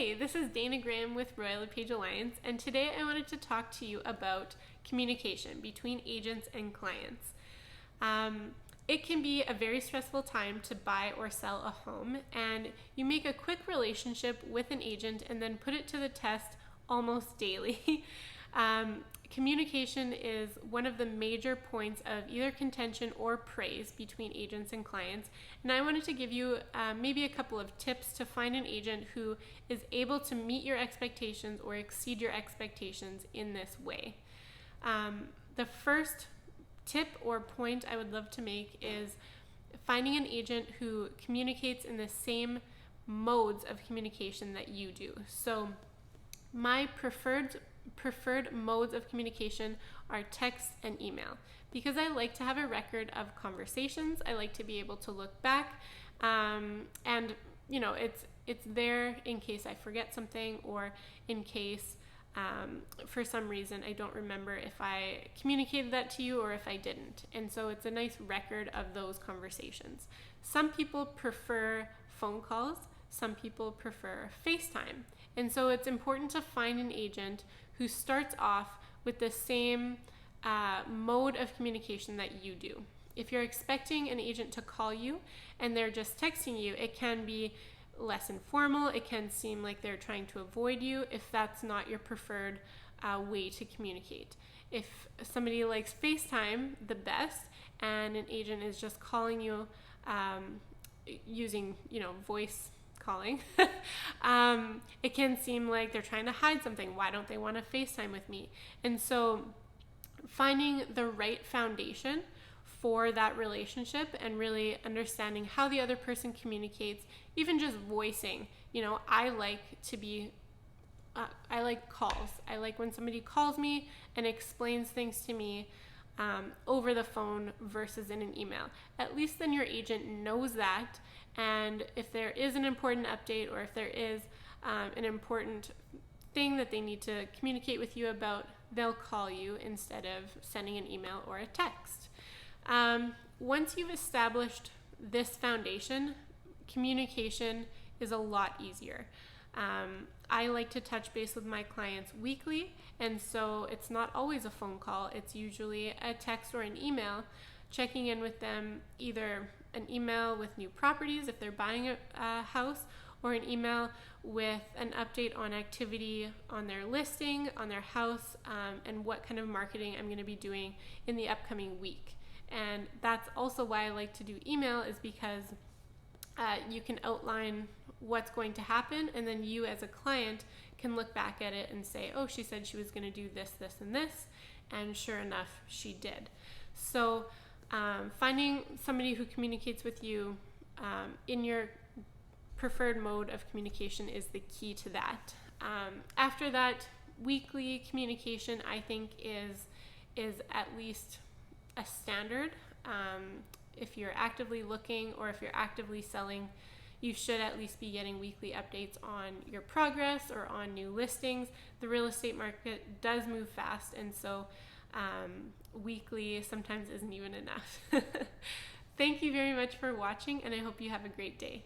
Hey, this is Dana Graham with Royal LePage Alliance, and today I wanted to talk to you about communication between agents and clients. It can be a very stressful time to buy or sell a home, and you make a quick relationship with an agent and then put it to the test almost daily. Communication is one of the major points of either contention or praise between agents and clients, and I wanted to give you maybe a couple of tips to find an agent who is able to meet your expectations or exceed your expectations in this way. The first tip or point I would love to make is finding an agent who communicates in the same modes of communication that you do. So my preferred modes of communication are text and email, because I like to have a record of conversations. I like to be able to look back, and it's there in case I forget something, or in case for some reason I don't remember if I communicated that to you or if I didn't. And so it's a nice record of those conversations. Some people prefer phone calls, some people prefer FaceTime. And so it's important to find an agent who starts off with the same mode of communication that you do. If you're expecting an agent to call you and they're just texting you, it can be less informal. It can seem like they're trying to avoid you if that's not your preferred way to communicate. If somebody likes FaceTime the best and an agent is just calling you using voice calling, it can seem like they're trying to hide something. Why don't they want to FaceTime with me? And so finding the right foundation for that relationship and really understanding how the other person communicates, even just voicing, I like calls. I like when somebody calls me and explains things to me over the phone versus in an email. At least then your agent knows that, and if there is an important update or if there is an important thing that they need to communicate with you about, they'll call you instead of sending an email or a text. Once you've established this foundation, communication is a lot easier. I like to touch base with my clients weekly, and so it's not always a phone call. It's usually a text or an email, checking in with them, either an email with new properties if they're buying a house, or an email with an update on activity on their listing, on their house, and what kind of marketing I'm going to be doing in the upcoming week. And that's also why I like to do email, is because you can outline what's going to happen, and then you as a client can look back at it and say, oh, she said she was going to do this, this, and this, and sure enough, she did. So finding somebody who communicates with you in your preferred mode of communication is the key to that. After that, weekly communication, I think, is at least a standard. If you're actively looking or if you're actively selling, you should at least be getting weekly updates on your progress or on new listings. The real estate market does move fast, and so weekly sometimes isn't even enough. Thank you very much for watching, and I hope you have a great day.